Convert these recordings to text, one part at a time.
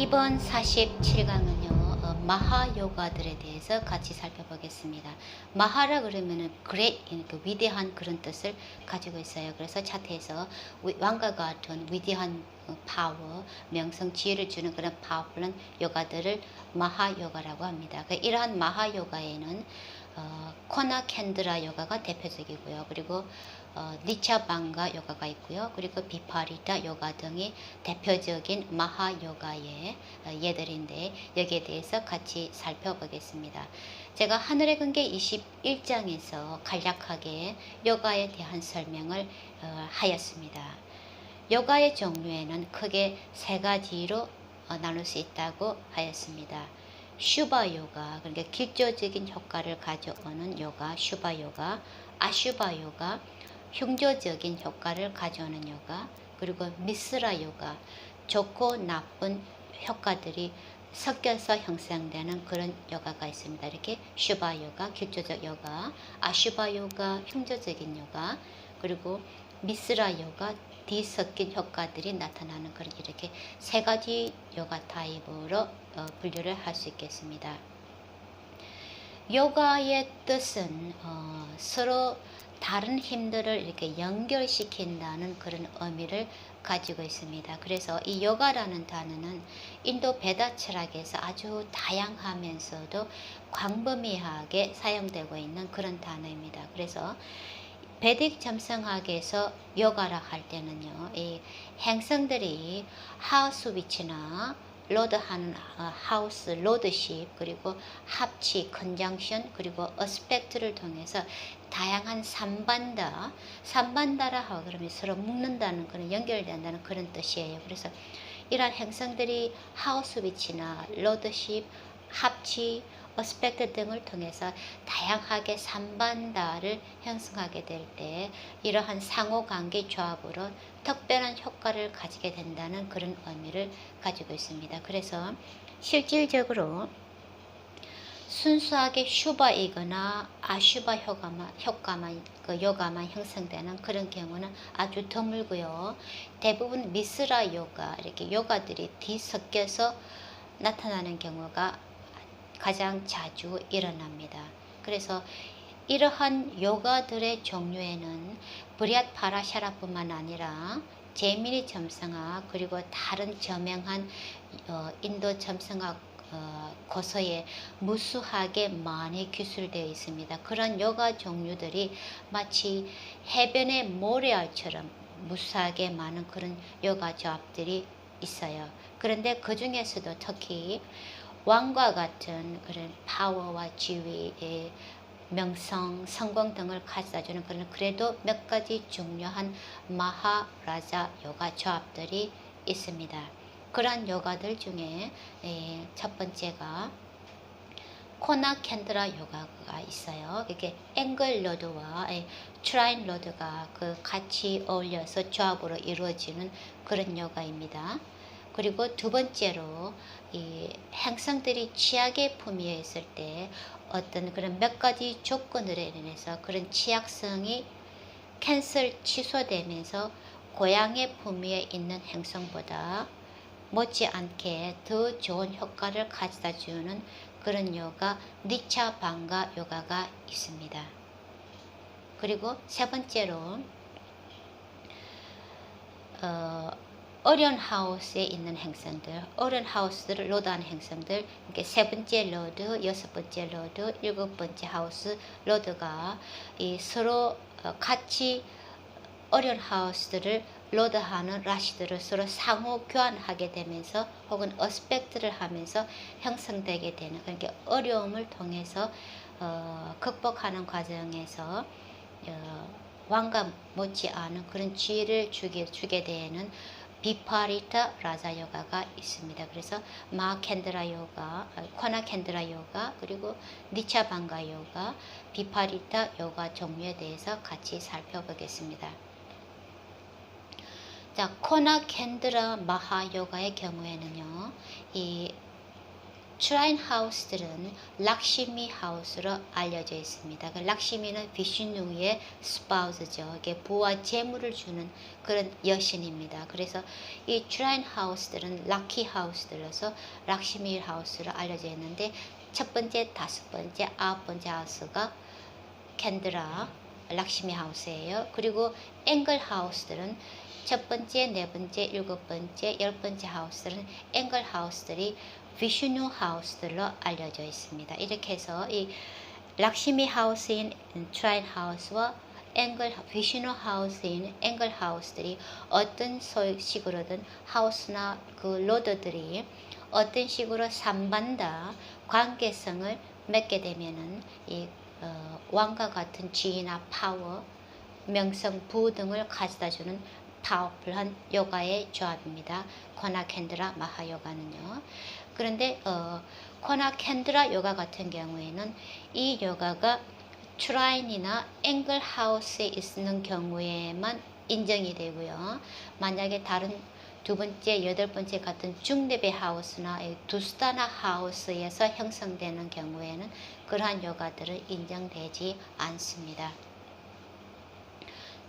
이번 47강은요, 마하 요가들에 대해서 같이 살펴보겠습니다. 마하라 그러면은 great, 그 위대한 그런 뜻을 가지고 있어요. 그래서 차트에서 왕과 같은 위대한 파워, 명성, 지혜를 주는 그런 파워풀한 요가들을 마하 요가라고 합니다. 이러한 마하 요가에는 코나 캔드라 요가가 대표적이고요. 그리고 니차방가 요가가 있고요. 그리고 비파리타 요가 등이 대표적인 마하 요가의 예들인데 여기에 대해서 같이 살펴보겠습니다. 제가 하늘의 근계 21장에서 간략하게 요가에 대한 설명을 하였습니다. 요가의 종류에는 크게 세 가지로 나눌 수 있다고 하였습니다. 슈바 요가, 그러니까 길조적인 효과를 가져오는 요가, 슈바 요가, 아슈바 요가, 흉조적인 효과를 가져오는 요가, 그리고 미스라 요가, 좋고 나쁜 효과들이 섞여서 형성되는 그런 요가가 있습니다. 이렇게 슈바 요가, 길조적 요가, 아슈바 요가, 흉조적인 요가, 그리고 미스라 요가, 뒤섞인 효과들이 나타나는 그런 이렇게 세 가지 요가 타입으로 분류를 할 수 있겠습니다. 요가의 뜻은 서로 다른 힘들을 이렇게 연결시킨다는 그런 의미를 가지고 있습니다. 그래서 이 요가라는 단어는 인도 베다 철학에서 아주 다양하면서도 광범위하게 사용되고 있는 그런 단어입니다. 그래서 베딕 점성학에서 요가라 할 때는요, 이 행성들이 하우스 위치나 로드하는 하우스 로드십, 그리고 합치 컨정션, 그리고 어스펙트를 통해서 다양한 삼반다라 하고 그러면 서로 묶는다는 그런 연결된다는 그런 뜻이에요. 그래서 이러한 행성들이 하우스 위치나 로드십, 합치, 어스펙트 등을 통해서 다양하게 삼반다를 형성하게 될 때 이러한 상호관계 조합으로 특별한 효과를 가지게 된다는 그런 의미를 가지고 있습니다. 그래서 실질적으로 순수하게 슈바이거나 아슈바 요가만 형성되는 그런 경우는 아주 드물고요. 대부분 미스라 요가, 이렇게 요가들이 뒤섞여서 나타나는 경우가 가장 자주 일어납니다. 그래서 이러한 요가들의 종류에는 브리앗 파라샤라뿐만 아니라 제미니 점성학, 그리고 다른 저명한 인도 점성학 고서에 무수하게 많이 기술되어 있습니다. 그런 요가 종류들이 마치 해변의 모래알처럼 무수하게 많은 그런 요가 조합들이 있어요. 그런데 그 중에서도 특히 왕과 같은 그런 파워와 지위의 명성, 성공 등을 가져다주는 그런 그래도 몇 가지 중요한 마하라자 요가 조합들이 있습니다. 그러한 요가들 중에 첫 번째가 코나 캔드라 요가가 있어요. 이게 앵글 로드와 트라인 로드가 같이 어울려서 조합으로 이루어지는 그런 요가입니다. 그리고 두 번째로 이 행성들이 취약의 품위에 있을 때 어떤 그런 몇 가지 조건들에 인해서 그런 취약성이 캔슬 취소되면서 고향의 품위에 있는 행성보다 못지않게 더 좋은 효과를 가져다 주는 그런 요가 니차 방가 요가가 있습니다. 그리고 세 번째로 어려운 하우스에 있는 행성들, 어려운 하우스를 로드하는 행성들, 이렇게 세 번째 로드, 여섯 번째 로드, 일곱 번째 하우스 로드가 서로 같이 어려운 하우스들을 로드하는 라시들을 서로 상호 교환하게 되면서 혹은 어스펙트를 하면서 형성되게 되는, 그러니까 어려움을 통해서 극복하는 과정에서 왕과 못지않은 그런 지혜를 주게 되는 비파리타 라자 요가가 있습니다. 그래서 마 캔드라 요가, 코나 캔드라 요가, 그리고 니차 방가 요가, 비파리타 요가 종류에 대해서 같이 살펴보겠습니다. 자, 코나 캔드라 마하 요가의 경우에는요, 이 슈라인 하우스들은 락시미 하우스로 알려져 있습니다. 그 락시미는 비슈누의 스파우스죠. 이게 부와 재물을 주는 그런 여신입니다. 그래서 이 슈라인 하우스들은 락키 하우스들로서 락시미 하우스로 알려져 있는데 첫 번째, 다섯 번째, 아홉 번째 하우스가 캔드라 락시미 하우스예요. 그리고 앵글 하우스들은 첫 번째, 네 번째, 일곱 번째, 열 번째 하우스들은 앵글 하우스들이 비슈누 하우스들로 알려져 있습니다. 이렇게 해서 이 락시미 하우스인 슈라인 하우스와 비슈누 하우스인 앵글 하우스들이 어떤 식으로든 하우스나 그 로드들이 어떤 식으로 삼반다 관계성을 맺게 되면은 이 왕과 같은 지위나 파워, 명성, 부 등을 가져다주는 파워풀한 요가의 조합입니다. 코나 캔드라 마하 요가는요. 그런데 코나 캔드라 요가 같은 경우에는 이 요가가 슈라인이나 앵글 하우스에 있는 경우에만 인정이 되고요. 만약에 다른 두 번째, 여덟 번째 같은 중레벨 하우스나 두스타나 하우스에서 형성되는 경우에는 그러한 요가들은 인정되지 않습니다.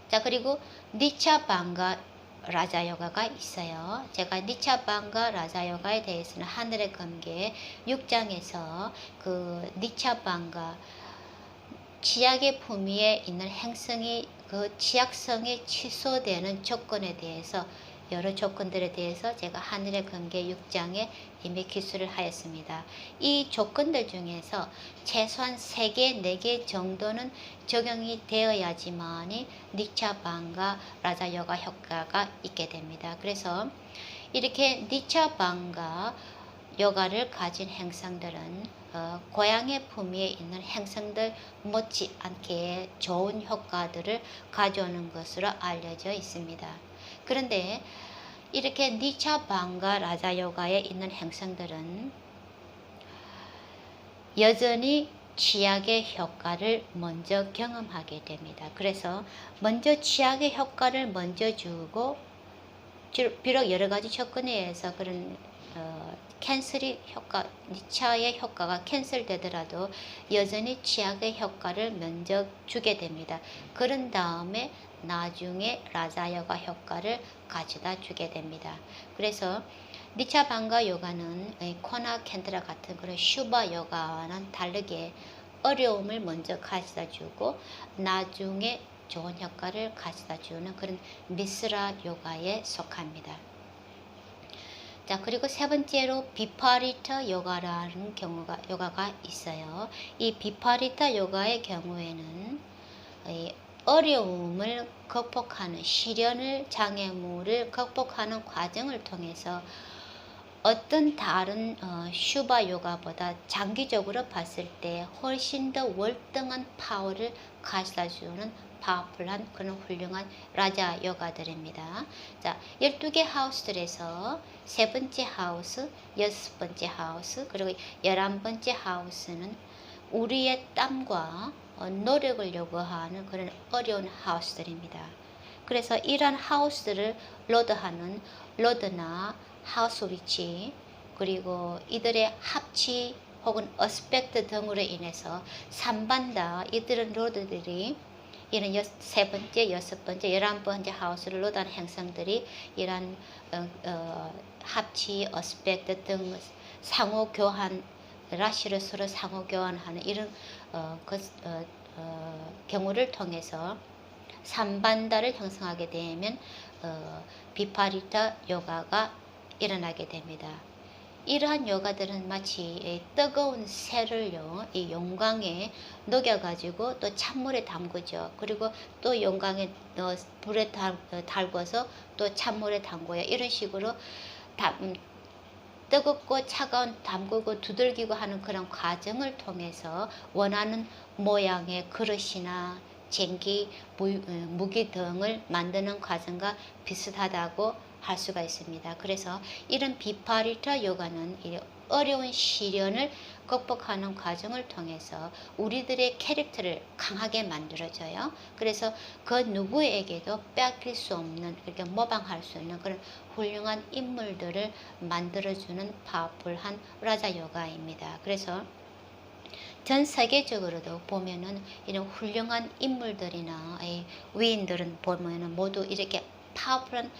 자, 그리고 니차방가 라자 요가가 있어요. 제가 니차방가 라자 요가에 대해서는 하늘의 검계 6장에서 그 니차방가 치약의 품위에 있는 행성이 그 치약성이 취소되는 조건에 대해서 여러 조건들에 대해서 제가 하늘의 검계 6장에 이미 기술을 하였습니다. 이 조건들 중에서 최소한 3개, 4개 정도는 적용이 되어야지만이 니차방가 라자 요가 효과가 있게 됩니다. 그래서 이렇게 니차방가 요가를 가진 행성들은 고향의 품위에 있는 행성들 못지않게 좋은 효과들을 가져오는 것으로 알려져 있습니다. 그런데 이렇게 니차방가 라자 요가에 있는 행성들은 여전히 치약의 효과를 먼저 경험하게 됩니다. 그래서 먼저 치약의 효과를 먼저 주고 비록 여러 가지 조건에 의해서 그런 캔슬이 니차의 효과가 캔슬되더라도 여전히 치약의 효과를 먼저 주게 됩니다. 그런 다음에 나중에 라자 요가 효과를 가져다 주게 됩니다. 그래서 니차방가 요가는 코나 캔드라 같은 그런 슈바 요가와는 다르게 어려움을 먼저 가져다 주고 나중에 좋은 효과를 가져다 주는 그런 미스라 요가에 속합니다. 자, 그리고 세 번째로 비파리타 요가라는 요가가 있어요. 이 비파리타 요가의 경우에는 어려움을 극복하는 장애물을 극복하는 과정을 통해서 어떤 다른 슈바 요가보다 장기적으로 봤을 때 훨씬 더 월등한 파워를 가져다주는 파워풀한 그런 훌륭한 라자 요가들입니다. 자, 12개 하우스들에서 세 번째 하우스, 여섯 번째 하우스, 그리고 11번째 하우스는 우리의 땀과 노력을 요구하는 그런 어려운 하우스들입니다. 그래서 이러한 하우스들을 로드하는 로드나 하우스 위치, 그리고 이들의 합치 혹은 어스펙트 등으로 인해서 삼반다 이들은 로드들이 이런 세 번째, 여섯 번째, 11번째 하우스를 로드하는 행성들이 이런 합치, 어스펙트 등 상호 교환, 라시를 서로 상호 교환하는 이런 경우를 통해서 삼반다를 형성하게 되면 비파리타 요가가 일어나게 됩니다. 이러한 요가들은 마치 뜨거운 새를요, 이 용광에 녹여가지고 또 찬물에 담그죠. 그리고 또 용광에 불에 달궈서 또 찬물에 담궈요. 이런 식으로 뜨겁고 차가운 담그고 두들기고 하는 그런 과정을 통해서 원하는 모양의 그릇이나 쟁기, 무기 등을 만드는 과정과 비슷하다고 할 수가 있습니다. 그래서 이런 비파리타 요가는 어려운 시련을 극복하는 과정을 통해서 우리들의 캐릭터를 강하게 만들어줘요. 그래서 그 누구에게도 뺏길 수 없는, 이렇게 모방할 수 있는 그런 훌륭한 인물들을 만들어주는 파워풀한 라자 요가입니다. 그래서 전 세계적으로도 보면은 이런 훌륭한 인물들이나 위인들은 보면은 모두 이렇게 파워풀한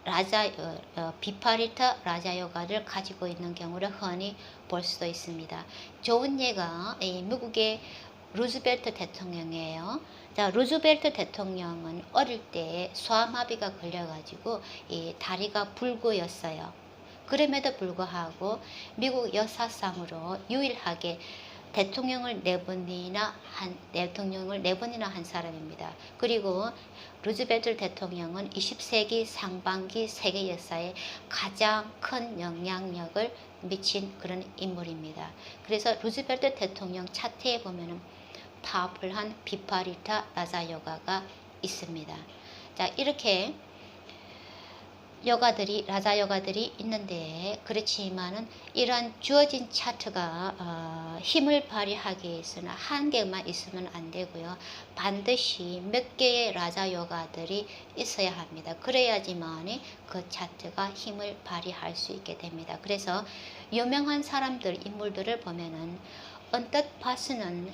라자 비파리타 라자 요가를 가지고 있는 경우를 흔히 볼 수도 있습니다. 좋은 예가 미국의 루즈벨트 대통령이에요. 자, 루즈벨트 대통령은 어릴 때 소아마비가 걸려가지고 이 다리가 불구였어요. 그럼에도 불구하고 미국 역사상으로 유일하게 대통령을 네 번이나 한 사람입니다. 그리고 루즈벨트 대통령은 20세기 상반기 세계 역사에 가장 큰 영향력을 미친 그런 인물입니다. 그래서 루즈벨트 대통령 차트에 보면은 파워풀한 비파리타 라자 요가가 있습니다. 자, 이렇게 라자 요가들이 있는데, 그렇지만은 이러한 주어진 차트가 힘을 발휘하기 위해서는 한 개만 있으면 안 되고요. 반드시 몇 개의 라자 요가들이 있어야 합니다. 그래야지만이 그 차트가 힘을 발휘할 수 있게 됩니다. 그래서 유명한 사람들, 인물들을 보면은 언뜻 봐서는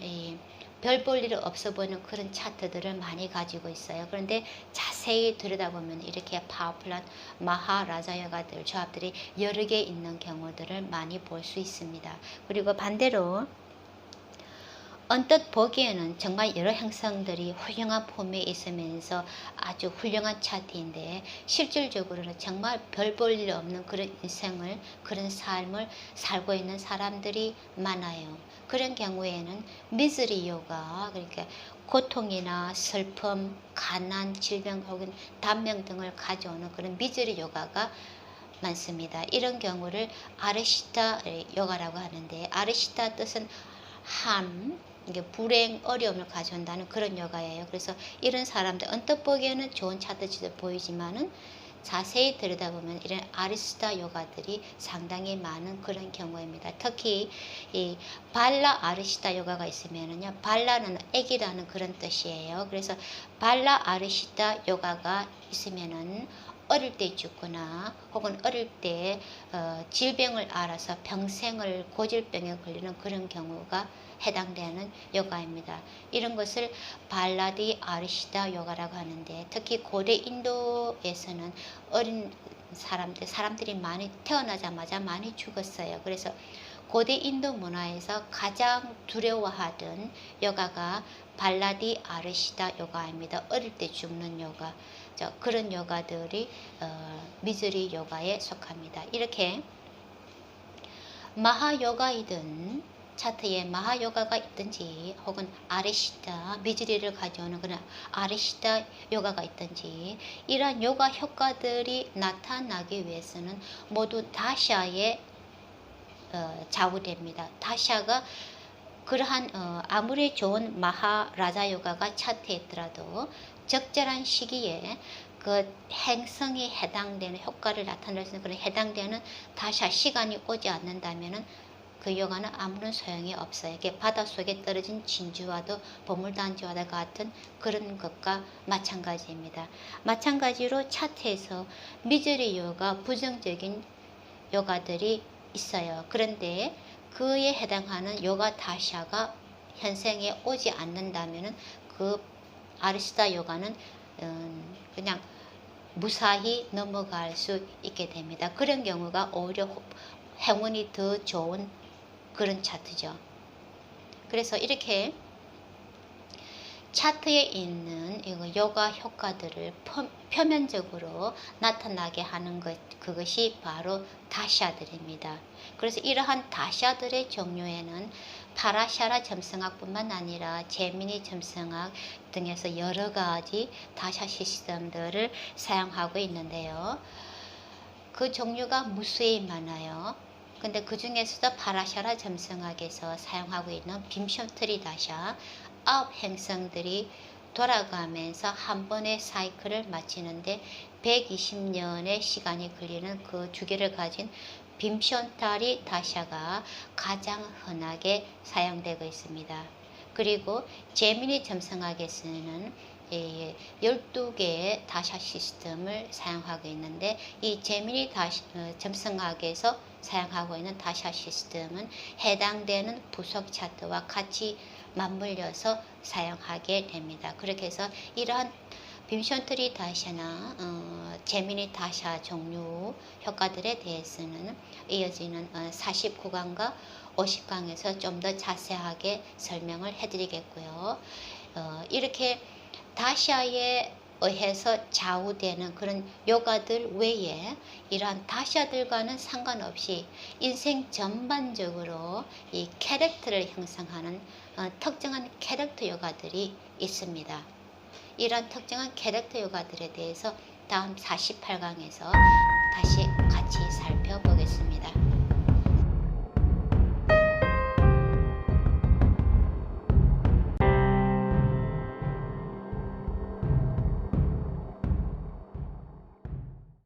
별 볼 일 없어 보이는 그런 차트들을 많이 가지고 있어요. 그런데 자세히 들여다보면 이렇게 파워풀한 마하라자 요가들, 조합들이 여러 개 있는 경우들을 많이 볼 수 있습니다. 그리고 반대로 언뜻 보기에는 정말 여러 형상들이 훌륭한 폼에 있으면서 아주 훌륭한 차트인데, 실질적으로는 정말 별 볼 일 없는 그런 인생을, 그런 삶을 살고 있는 사람들이 많아요. 그런 경우에는 미즈리 요가, 그러니까 고통이나 슬픔, 가난, 질병 혹은 단명 등을 가져오는 그런 미즈리 요가가 많습니다. 이런 경우를 아르시타 요가라고 하는데, 아르시타 뜻은 함, 이게 불행, 어려움을 가져온다는 그런 요가예요. 그래서 이런 사람들 언뜻 보기에는 좋은 차트치도 보이지만은 자세히 들여다보면 이런 아리스타 요가들이 상당히 많은 그런 경우입니다. 특히 이 발라 아르시타 요가가 있으면은요, 발라는 애기라는 그런 뜻이에요. 그래서 발라 아르시타 요가가 있으면은 어릴 때 죽거나 혹은 어릴 때 질병을 앓아서 평생을 고질병에 걸리는 그런 경우가 해당되는 요가입니다. 이런 것을 발라디 아르시타 요가라고 하는데, 특히 고대 인도에서는 어린 사람들이 많이 태어나자마자 많이 죽었어요. 그래서 고대 인도 문화에서 가장 두려워하던 요가가 발라디 아르시타 요가입니다. 어릴 때 죽는 요가. 그런 요가들이 미즈리 요가에 속합니다. 이렇게 마하요가이든 차트에 마하요가가 있든지 혹은 아르시타, 미즈리를 가져오는 그런 아르시타 요가가 있든지, 이러한 요가 효과들이 나타나기 위해서는 모두 다샤에 좌우됩니다. 다샤가 그러한 아무리 좋은 마하라자 요가가 차트에 있더라도 적절한 시기에 그 행성에 해당되는 효과를 나타낼 수 있는 그런 해당되는 다샤 시간이 오지 않는다면은 그 요가는 아무런 소용이 없어요. 이게 바닷속에 떨어진 진주와도 보물단지와도 같은 그런 것과 마찬가지입니다. 마찬가지로 차트에서 미즈리 요가, 부정적인 요가들이 있어요. 그런데 그에 해당하는 요가 다샤가 현생에 오지 않는다면은 그 아르시타 요가는 그냥 무사히 넘어갈 수 있게 됩니다. 그런 경우가 오히려 행운이 더 좋은 그런 차트죠. 그래서 이렇게 차트에 있는 요가 효과들을 표면적으로 나타나게 하는 그것이 바로 다샤들입니다. 그래서 이러한 다샤들의 종류에는 파라샤라 점성학뿐만 아니라 제미니 점성학 등에서 여러 가지 다샤 시스템들을 사용하고 있는데요. 그 종류가 무수히 많아요. 근데 그 중에서도 파라샤라 점성학에서 사용하고 있는 빔쇼트리 다샤, 9행성들이 돌아가면서 한 번의 사이클을 마치는데 120년의 시간이 걸리는 그 주기를 가진 빔션타리 다샤가 가장 흔하게 사용되고 있습니다. 그리고 제미니 점성학에서는 12개의 다샤 시스템을 사용하고 있는데 이 제미니 점성학에서 사용하고 있는 다샤 시스템은 해당되는 부속 차트와 같이 맞물려서 사용하게 됩니다. 그렇게 해서 이러한 빔션트리 다샤나 제미니 다샤 종류 효과들에 대해서는 이어지는 49강과 50강에서 좀 더 자세하게 설명을 해드리겠고요. 이렇게 다샤에 의해서 좌우되는 그런 요가들 외에 이러한 다샤들과는 상관없이 인생 전반적으로 이 캐릭터를 형성하는 특정한 캐릭터 요가들이 있습니다. 이런 특정한 캐릭터 요가들에 대해서 다음 48강에서 다시 같이